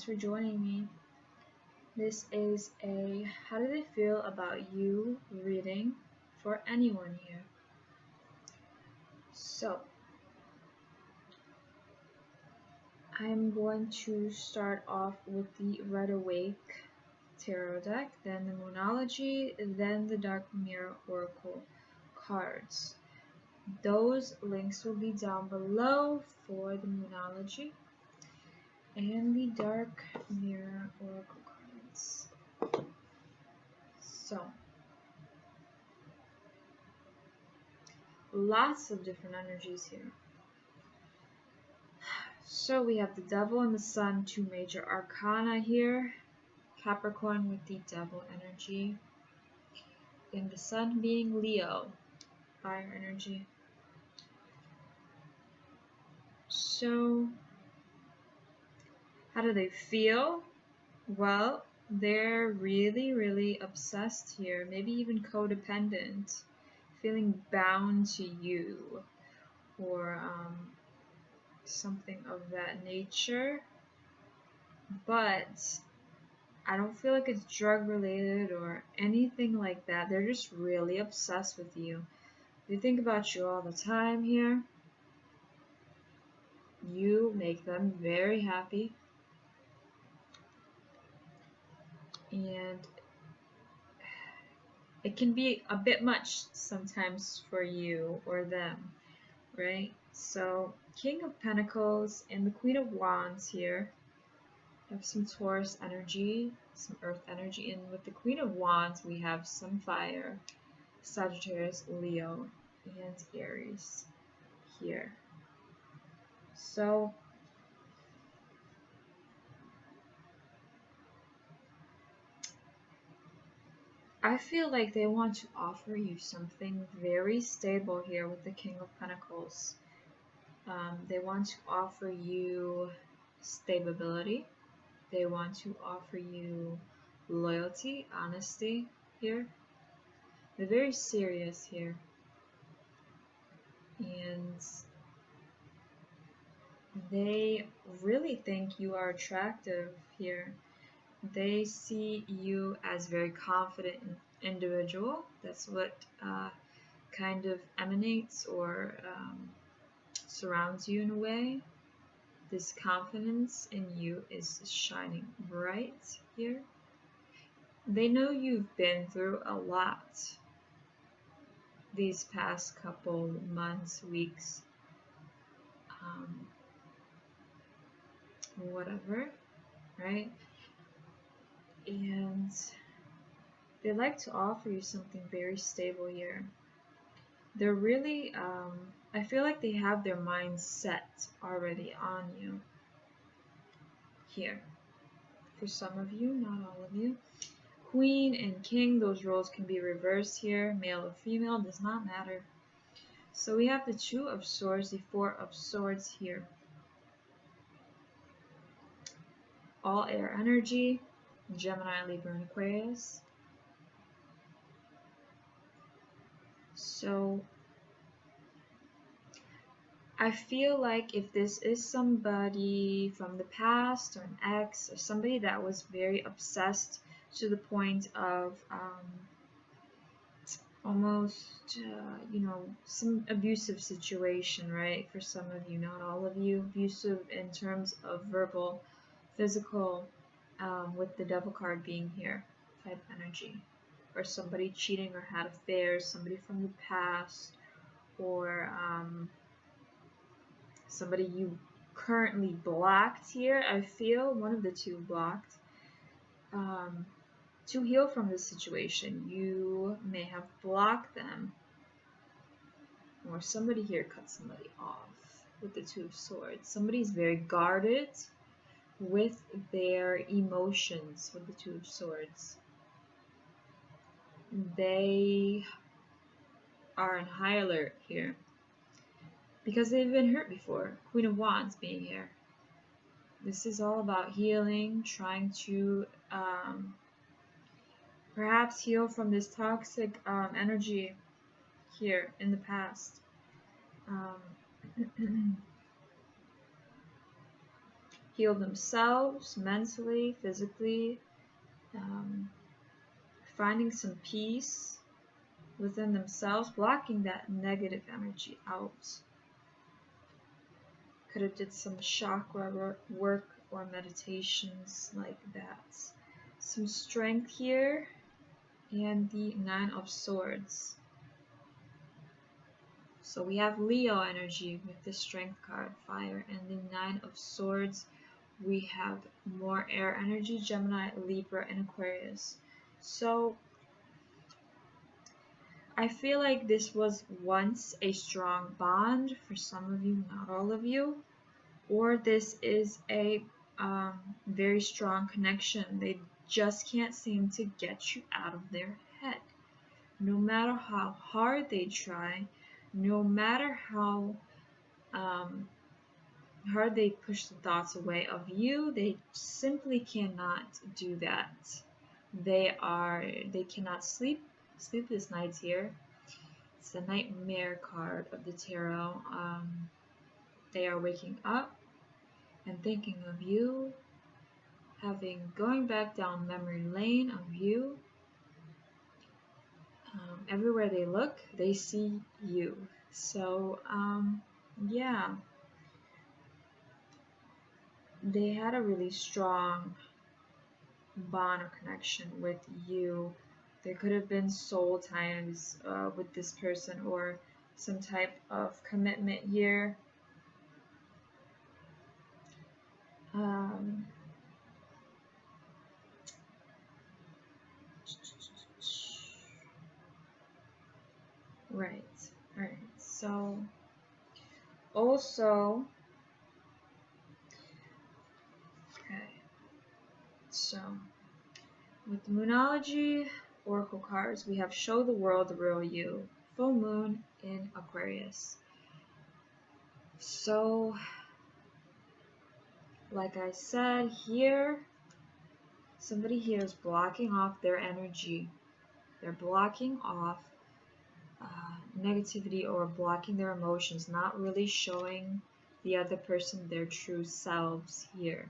thanks for joining me. This is a how do they feel about you reading for anyone here. So, I'm going to start off with the Red Awake Tarot deck, then the Moonology, then the Dark Mirror Oracle cards. Those links will be down below for the Moonology and the Dark Mirror Oracle cards. So, lots of different energies here. So we have the Devil and the Sun, two major arcana here. Capricorn with the Devil energy, and the Sun being Leo, fire energy. So, how do they feel? Well, they're really obsessed here, maybe even codependent, feeling bound to you, or something of that nature. But I don't feel like it's drug related or anything like that. They're just really obsessed with you. They think about you all the time here. You make them very happy. And it can be a bit much sometimes for you or them, right? So, King of Pentacles and the Queen of Wands here. Have some Taurus energy, some Earth energy, and with the Queen of Wands we have some fire, Sagittarius, Leo, and Aries here. So I feel like they want to offer you something very stable here with the King of Pentacles. They want to offer you stability. They want to offer you loyalty, honesty here. They're very serious here. And they really think you are attractive here. They see you as very confident individual. That's what kind of emanates or surrounds you in a way. This confidence in you is shining bright here. They know you've been through a lot these past couple months, weeks, whatever, right? And they like to offer you something very stable here. They're really, I feel like they have their minds set already on you here. For some of you, not all of you. Queen and King, those roles can be reversed here. Male or female, does not matter. So we have the Two of Swords, the Four of Swords here. All air energy, Gemini, Libra, and Aquarius. So I feel like if this is somebody from the past or an ex or somebody that was very obsessed to the point of almost, some abusive situation, right? For some of you, not all of you. Abusive in terms of verbal, physical, with the Devil card being here, type energy. Or somebody cheating or had affairs, somebody from the past, or somebody you currently blocked here. I feel one of the two blocked. To heal from this situation, you may have blocked them, or somebody here cut somebody off with the Two of Swords. Somebody's very guarded with their emotions with the Two of Swords. They are on high alert here because they've been hurt before. Queen of Wands being here. This is all about healing, trying to perhaps heal from this toxic energy here in the past. heal themselves mentally, physically, finding some peace within themselves, blocking that negative energy out. Could have did some chakra work or meditations like that. Some strength here, and the Nine of Swords. So we have Leo energy with the Strength card, fire, and the Nine of Swords. We have more air energy, Gemini, Libra, and Aquarius. So I feel like this was once a strong bond for some of you, not all of you, or this is a very strong connection. They just can't seem to get you out of their head. No matter how hard they try, no matter how hard they push the thoughts away of you, they simply cannot do that. They cannot sleep. Sleepless nights here. It's the Nightmare card of the tarot. They are waking up and thinking of you, going back down memory lane of you. Everywhere they look, they see you. So, yeah. They had a really strong bond or connection with you. There could have been soul ties with this person, or some type of commitment here. Right. So also, okay. So with the Moonology Oracle cards, we have Show the World the Real You, Full Moon in Aquarius. So, like I said here, somebody here is blocking off their energy. They're blocking off negativity, or blocking their emotions, not really showing the other person their true selves here.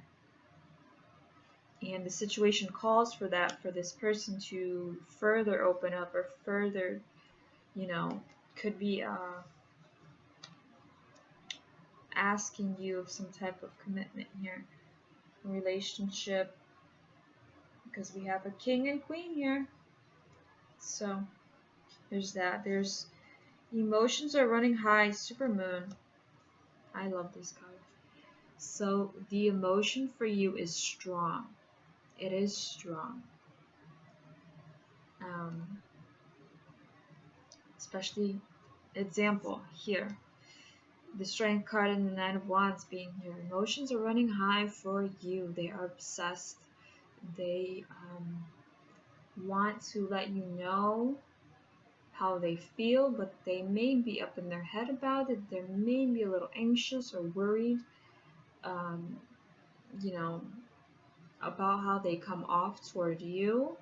And the situation calls for that, for this person to further open up, or further, could be asking you of some type of commitment here, relationship, because we have a king and queen here. So there's that. There's emotions are running high, super moon. I love this card. So the emotion for you is strong. It is strong. Especially, example here, the Strength card and the Nine of Wands being here. Emotions are running high for you. They are obsessed. They want to let you know how they feel, but they may be up in their head about it. They may be a little anxious or worried, about how they come off toward you.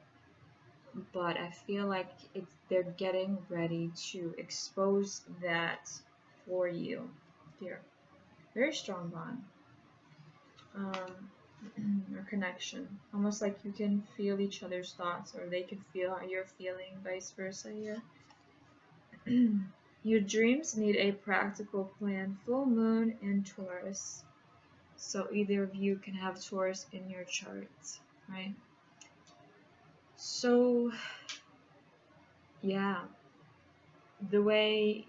But I feel like they're getting ready to expose that for you here. Very strong bond. Or connection. Almost like you can feel each other's thoughts, or they can feel how you're feeling, vice versa here. Your dreams need a practical plan. Full moon in Taurus. So either of you can have Taurus in your charts, right? So, yeah, the way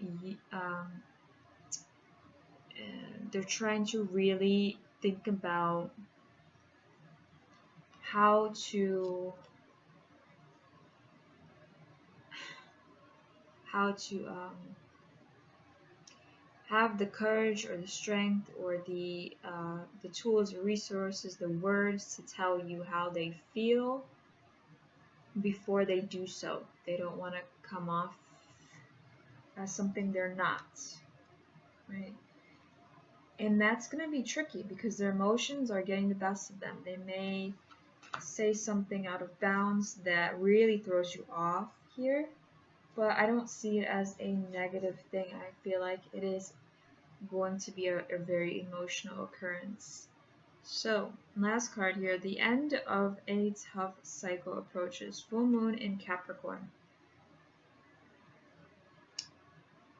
they're trying to really think about how to have the courage or the strength or the tools or resources, the words to tell you how they feel before they do so. They don't want to come off as something they're not, right? And that's going to be tricky because their emotions are getting the best of them. They may say something out of bounds that really throws you off here, but I don't see it as a negative thing. I feel like it is going to be a very emotional occurrence. So, last card here. The end of a tough cycle approaches. Full moon in Capricorn.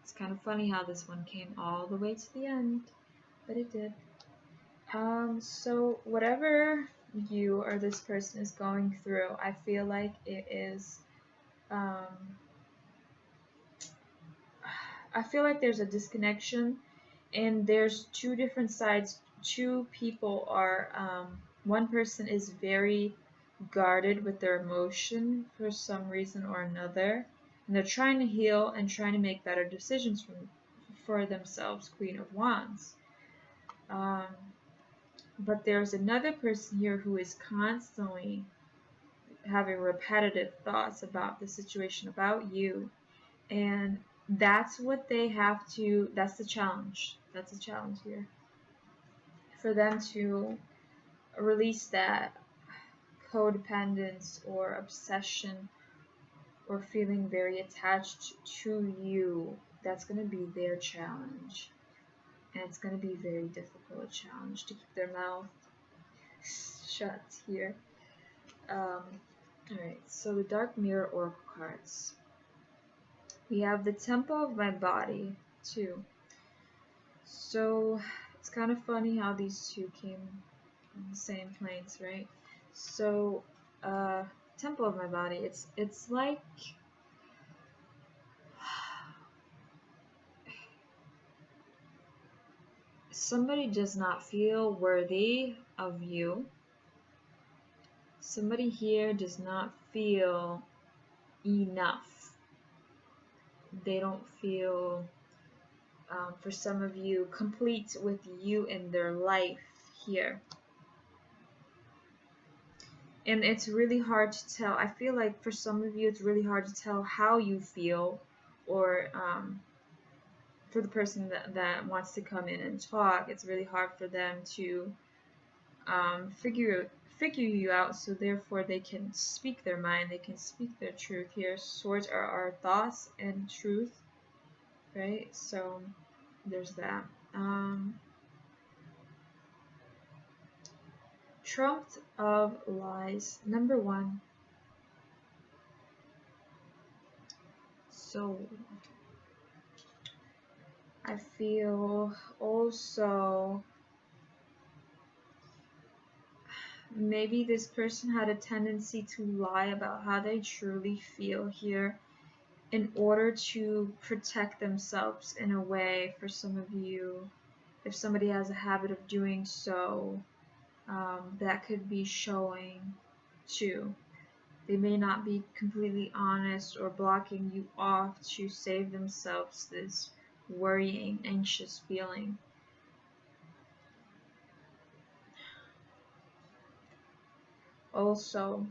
It's kind of funny how this one came all the way to the end, but it did. So whatever you or this person is going through, I feel like it is, I feel like there's a disconnection, and there's two different sides. Two people are, one person is very guarded with their emotion for some reason or another, and they're trying to heal and trying to make better decisions for themselves, Queen of Wands. But there's another person here who is constantly having repetitive thoughts about the situation, about you, and that's what they have to, that's the challenge. That's a challenge here. For them to release that codependence or obsession or feeling very attached to you, that's going to be their challenge. And it's going to be a very difficult challenge to keep their mouth shut here. Alright, so the Dark Mirror Oracle cards. We have the Temple of my body, too. So, it's kind of funny how these two came on the same planes, right? So, Temple of my body, it's like somebody does not feel worthy of you. Somebody here does not feel enough. They don't feel, for some of you, complete with you in their life here. And it's really hard to tell. I feel like for some of you, it's really hard to tell how you feel, or for the person that wants to come in and talk, it's really hard for them to figure you out, so therefore they can speak their mind, they can speak their truth here. Swords are our thoughts and truth, right? So there's that. Trumped of lies, number 1. So I feel also maybe this person had a tendency to lie about how they truly feel here in order to protect themselves in a way. For some of you, if somebody has a habit of doing so, that could be showing too. They may not be completely honest or blocking you off to save themselves this worrying, anxious feeling. Also,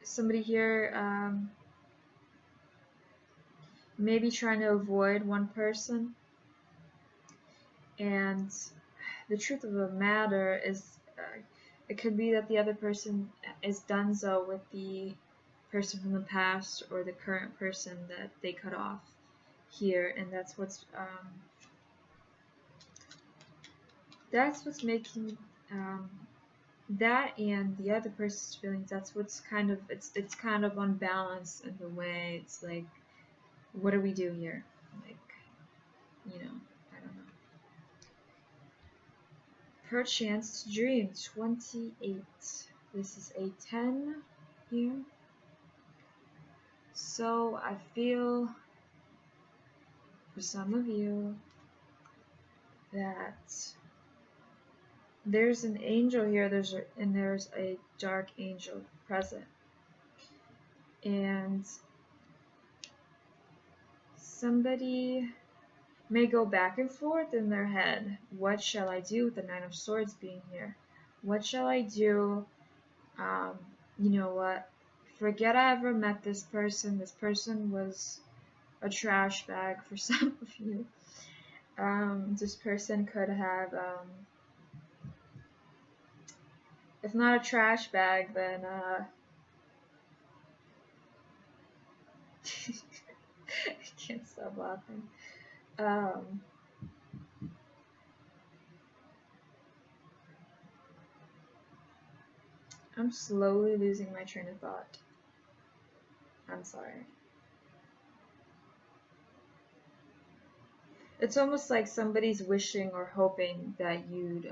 somebody here maybe trying to avoid one person, and the truth of the matter is it could be that the other person is donezo with the person from the past or the current person that they cut off here, and that's what's making that and the other person's feelings, that's what's kind of, it's kind of unbalanced in the way. It's like, what do we do here? Like, you know, I don't know. Perchance to dream, 28. This is a 10 here. So I feel for some of you that there's an angel here, there's a dark angel present, and somebody may go back and forth in their head. What shall I do with the Nine of Swords being here? What shall I do? You know what? Forget I ever met this person. This person was a trash bag for some of you. This person could have, if not a trash bag, then I can't stop laughing. I'm slowly losing my train of thought. I'm sorry. It's almost like somebody's wishing or hoping that you'd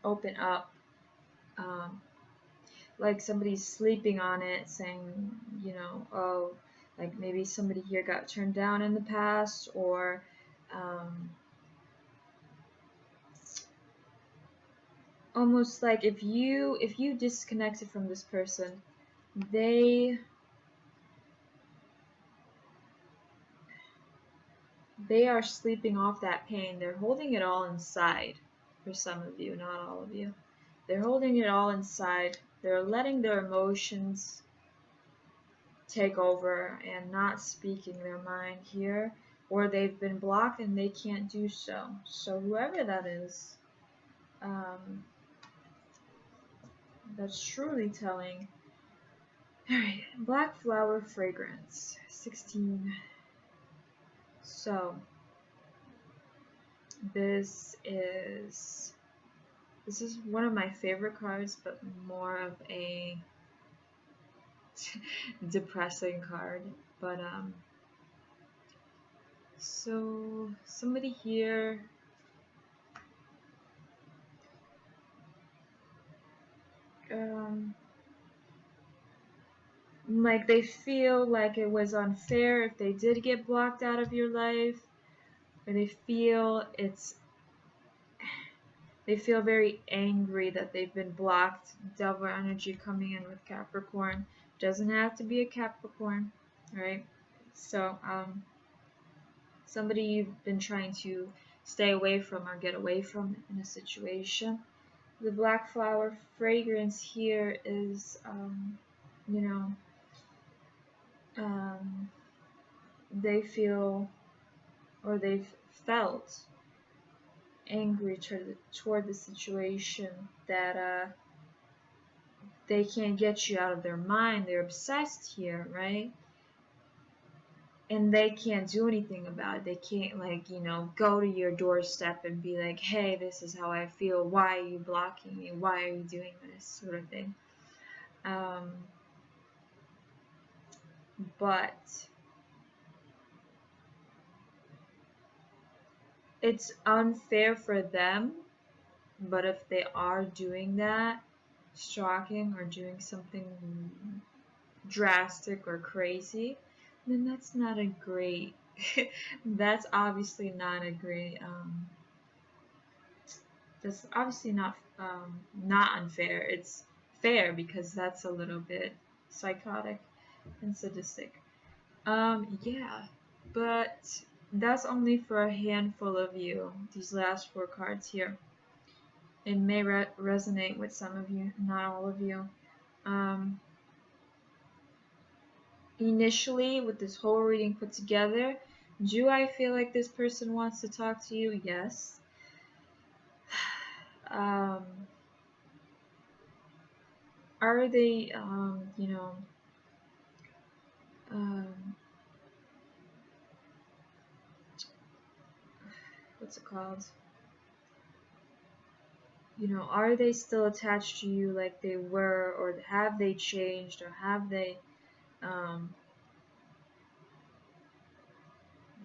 open up. Like somebody's sleeping on it, saying, you know, oh, like maybe somebody here got turned down in the past, or almost like if you disconnected from this person, they are sleeping off that pain. They're holding it all inside. For some of you, not all of you, they're holding it all inside. They're letting their emotions take over and not speaking their mind here, or they've been blocked and they can't do so. So whoever that is, that's truly telling. Alright, black flower fragrance, 16. So this is one of my favorite cards, but more of a depressing card. But so somebody here like they feel like it was unfair if they did get blocked out of your life, or they feel very angry that they've been blocked. Devil energy coming in with Capricorn. Doesn't have to be a Capricorn, right? So somebody you've been trying to stay away from or get away from in a situation. The black flower fragrance here is you know, they feel, or they've felt angry toward the situation, that they can't get you out of their mind. They're obsessed here, right? And they can't do anything about it. They can't, like, you know, go to your doorstep and be like, hey, this is how I feel. Why are you blocking me? Why are you doing this? Sort of thing. But it's unfair for them. But if they are doing that, stalking or doing something drastic or crazy, then that's not a great that's obviously not a great that's obviously not unfair. It's fair because that's a little bit psychotic and sadistic. Yeah, but that's only for a handful of you, these last 4 cards here. It may resonate with some of you, not all of you. Initially, with this whole reading put together, do I feel like this person wants to talk to you? Yes. Are they, you know, what's it called? You know, are they still attached to you like they were, or have they changed, or have they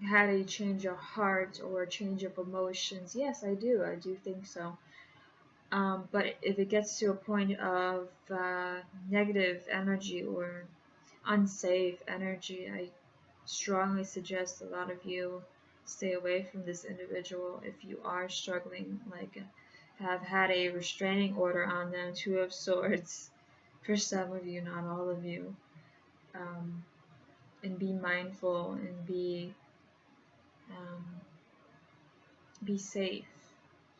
had a change of heart or a change of emotions? Yes, I do think so. But if it gets to a point of negative energy or unsafe energy, I strongly suggest a lot of you stay away from this individual if you are struggling, like have had a restraining order on them, 2 of Swords, for some of you, not all of you. And be mindful and be safe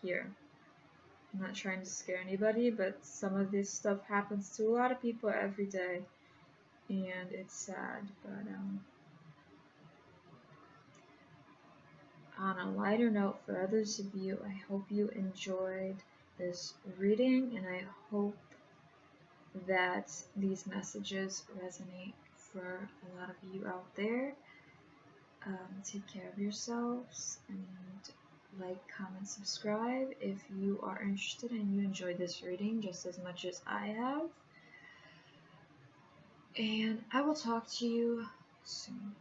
here. I'm not trying to scare anybody, but some of this stuff happens to a lot of people every day, and it's sad. But on a lighter note, for others of you, I hope you enjoyed this reading, and I hope that these messages resonate for a lot of you out there. Take care of yourselves, and like, comment, subscribe if you are interested and you enjoyed this reading just as much as I have. And I will talk to you soon.